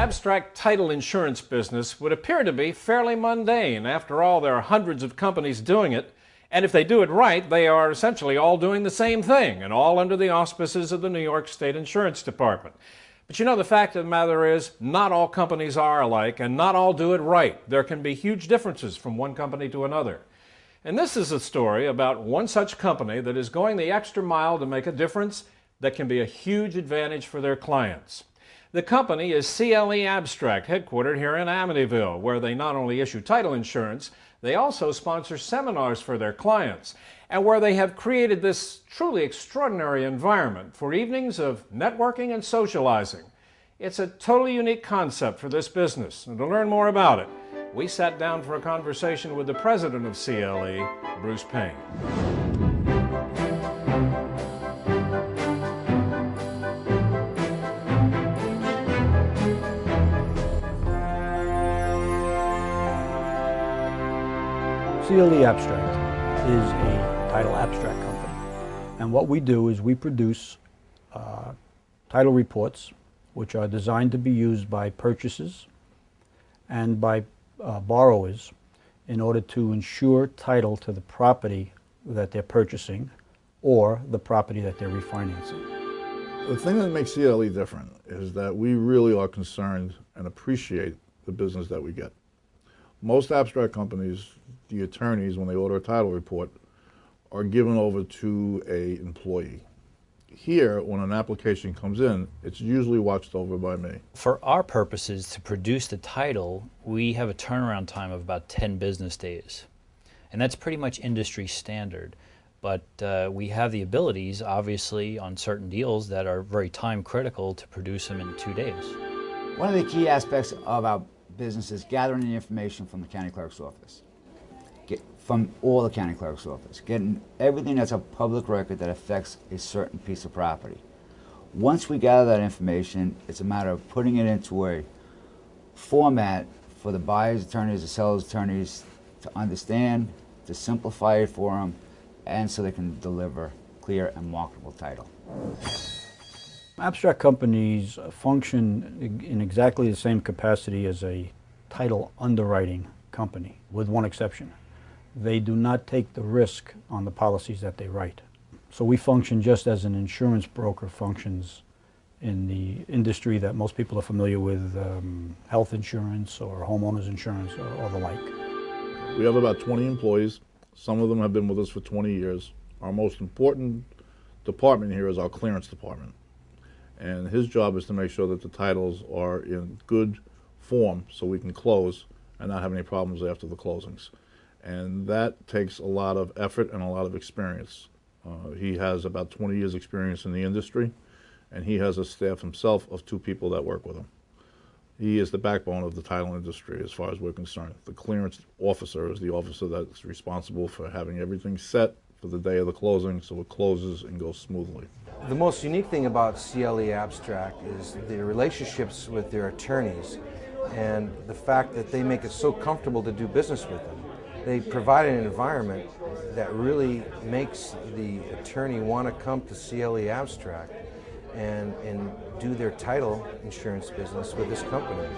abstract title insurance business would appear to be fairly mundane. After all, there are hundreds of companies doing it, and if they do it right, they are essentially all doing the same thing, and all under the auspices of the New York State Insurance Department. But you know, the fact of the matter is, not all companies are alike, and not all do it right. There can be huge differences from one company to another. And this is a story about one such company that is going the extra mile to make a difference that can be a huge advantage for their clients. The company is CLE Abstract, headquartered here in Amityville, where they not only issue title insurance, they also sponsor seminars for their clients, and where they have created this truly extraordinary environment for evenings of networking and socializing. It's a totally unique concept for this business, and to learn more about it, we sat down for a conversation with the president of CLE, Bruce Payne. CLE Abstract is a title abstract company, and what we do is we produce title reports which are designed to be used by purchasers and by borrowers in order to ensure title to the property that they're purchasing or the property that they're refinancing. The thing that makes CLE different is that we really are concerned and appreciate the business that we get. Most abstract companies, the attorneys, when they order a title report, are given over to an employee. Here, when an application comes in, it's usually watched over by me. For our purposes, to produce the title, we have a turnaround time of about 10 business days. And that's pretty much industry standard. But we have the abilities, obviously, on certain deals that are very time critical to produce them in 2 days. One of the key aspects of our business is gathering the information from the county clerk's office, from all the county clerk's office, getting everything that's a public record that affects a certain piece of property. Once we gather that information, it's a matter of putting it into a format for the buyer's attorneys, the seller's attorneys to understand, to simplify it for them, and so they can deliver clear and marketable title. Abstract companies function in exactly the same capacity as a title underwriting company, with one exception. They do not take the risk on the policies that they write. So we function just as an insurance broker functions in the industry that most people are familiar with, health insurance or homeowners insurance or the like. We have about 20 employees. Some of them have been with us for 20 years. Our most important department here is our clearance department. And his job is to make sure that the titles are in good form so we can close and not have any problems after the closings. And that takes a lot of effort and a lot of experience. He has about 20 years experience in the industry, and he has a staff himself of 2 people that work with him. He is the backbone of the title industry as far as we're concerned. The clearance officer is the officer that's responsible for having everything set for the day of the closing so it closes and goes smoothly. The most unique thing about CLE Abstract is the relationships with their attorneys and the fact that they make it so comfortable to do business with them. They provide an environment that really makes the attorney want to come to CLE Abstract and do their title insurance business with this company.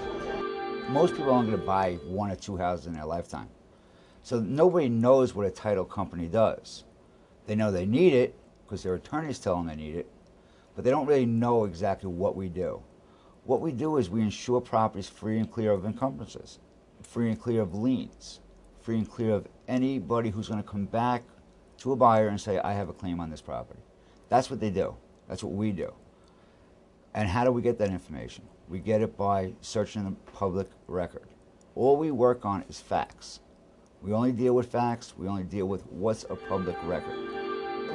Most people are only going to buy 1 or 2 houses in their lifetime. So nobody knows what a title company does. They know they need it because their attorneys tell them they need it, but they don't really know exactly what we do. What we do is we insure properties free and clear of encumbrances, free and clear of liens, free and clear of anybody who's going to come back to a buyer and say, I have a claim on this property. That's what they do. That's what we do. And how do we get that information? We get it by searching the public record. All we work on is facts. We only deal with facts. We only deal with what's a public record.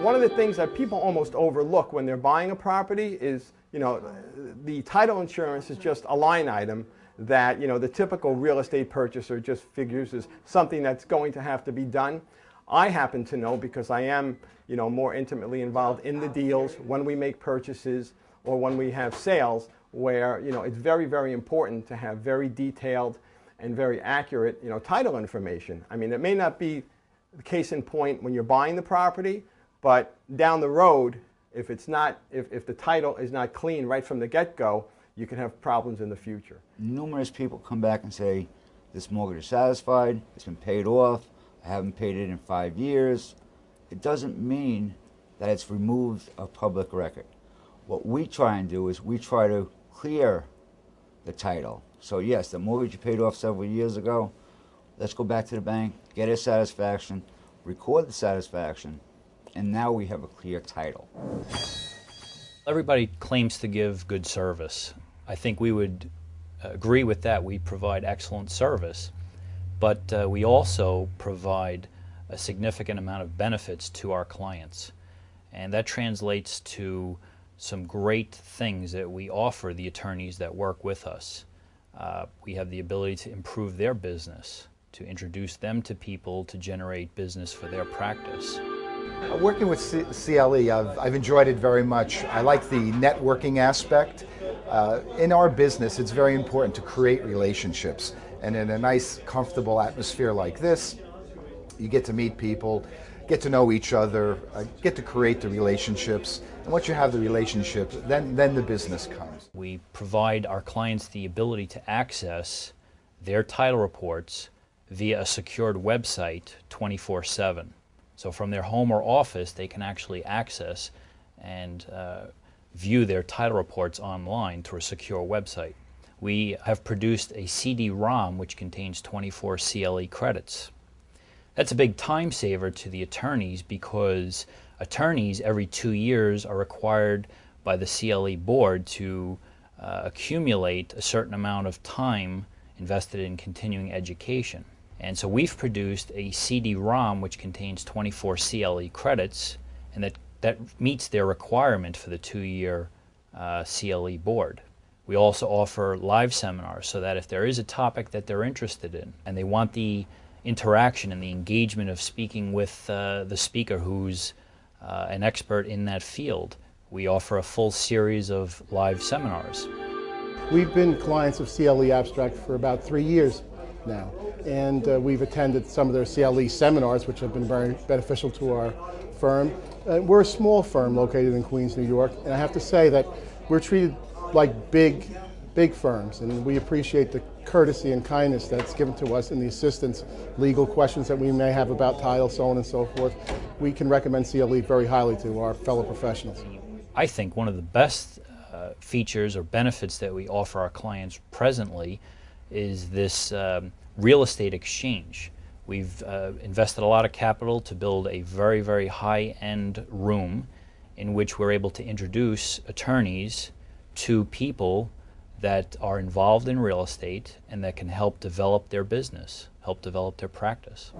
One of the things that people almost overlook when they're buying a property is, the title insurance is just a line item that, the typical real estate purchaser just figures as something that's going to have to be done. I happen to know because I am, more intimately involved in the deals when we make purchases or when we have sales where, it's very, very important to have very detailed and very accurate, title information. I mean, it may not be the case in point when you're buying the property, but down the road, if the title is not clean right from the get-go, you can have problems in the future. Numerous people come back and say, this mortgage is satisfied, it's been paid off, I haven't paid it in 5 years. It doesn't mean that it's removed of public record. What we try and do is we try to clear the title. So yes, the mortgage you paid off several years ago, let's go back to the bank, get a satisfaction, record the satisfaction, and now we have a clear title. Everybody claims to give good service. I think we would agree with that. We provide excellent service, but we also provide a significant amount of benefits to our clients. And that translates to some great things that we offer the attorneys that work with us. We have the ability to improve their business, to introduce them to people to generate business for their practice. Working with CLE, I've enjoyed it very much. I like the networking aspect. In our business, it's very important to create relationships. And in a nice, comfortable atmosphere like this, you get to meet people, get to know each other, get to create the relationships. And once you have the relationship, then the business comes. We provide our clients the ability to access their title reports via a secured website 24/7. So from their home or office, they can actually access and view their title reports online through a secure website. We have produced a CD-ROM which contains 24 CLE credits. That's a big time saver to the attorneys because attorneys every 2 years are required by the CLE board to accumulate a certain amount of time invested in continuing education. And so we've produced a CD-ROM which contains 24 CLE credits, and that meets their requirement for the 2-year CLE board. We also offer live seminars so that if there is a topic that they're interested in and they want the interaction and the engagement of speaking with the speaker who's an expert in that field, we offer a full series of live seminars. We've been clients of CLE Abstract for about 3 years now, and we've attended some of their CLE seminars, which have been very beneficial to our firm. We're a small firm located in Queens, New York, and I have to say that we're treated like big firms, and we appreciate the courtesy and kindness that's given to us in the assistance, legal questions that we may have about title, so on and so forth. We can recommend CLE very highly to our fellow professionals. I think one of the best features or benefits that we offer our clients presently is this real estate exchange. We've invested a lot of capital to build a very, very high-end room in which we're able to introduce attorneys to people that are involved in real estate and that can help develop their business, help develop their practice.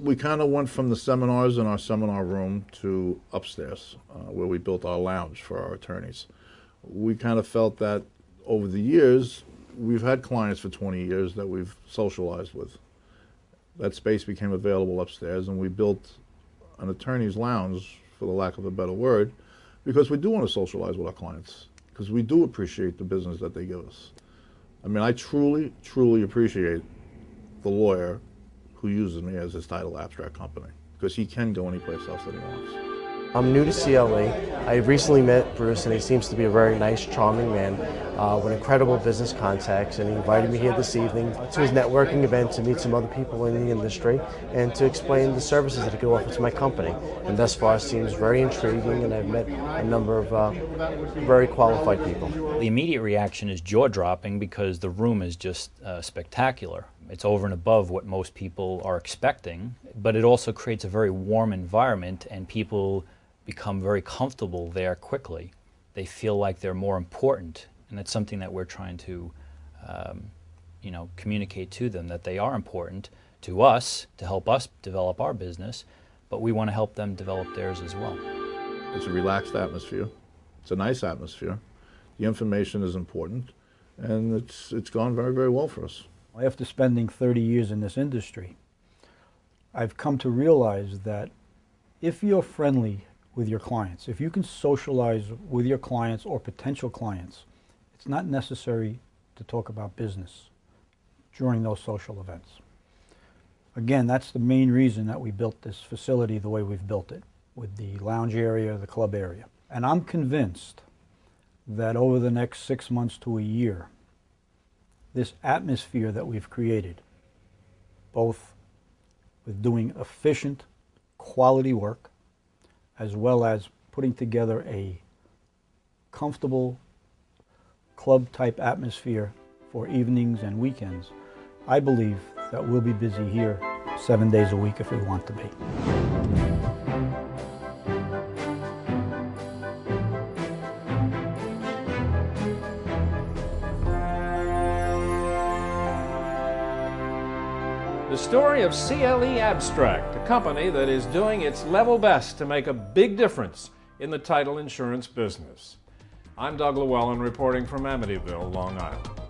We kind of went from the seminars in our seminar room to upstairs, where we built our lounge for our attorneys. We kind of felt that over the years, we've had clients for 20 years that we've socialized with. That space became available upstairs, and we built an attorney's lounge, for the lack of a better word, because we do want to socialize with our clients, because we do appreciate the business that they give us. I mean, I truly, truly appreciate the lawyer who uses me as his title abstract company, because he can go any place else that he wants. I'm new to CLE. I recently met Bruce, and he seems to be a very nice, charming man with incredible business contacts, and he invited me here this evening to his networking event to meet some other people in the industry and to explain the services that he could offer to my company. And thus far, it seems very intriguing, and I've met a number of very qualified people. The immediate reaction is jaw-dropping because the room is just spectacular. It's over and above what most people are expecting, but it also creates a very warm environment, and people become very comfortable there quickly. They feel like they're more important, and it's something that we're trying to communicate to them, that they are important to us to help us develop our business, but we want to help them develop theirs as well. It's a relaxed atmosphere. It's a nice atmosphere. The information is important, and it's gone very, very well for us. After spending 30 years in this industry, I've come to realize that if you're friendly with your clients, if you can socialize with your clients or potential clients, it's not necessary to talk about business during those social events. Again, that's the main reason that we built this facility the way we've built it, with the lounge area, the club area. And I'm convinced that over the next 6 months to a year, this atmosphere that we've created, both with doing efficient, quality work, as well as putting together a comfortable club-type atmosphere for evenings and weekends, I believe that we'll be busy here 7 days a week if we want to be. The story of CLE Abstract, a company that is doing its level best to make a big difference in the title insurance business. I'm Doug Llewellyn reporting from Amityville, Long Island.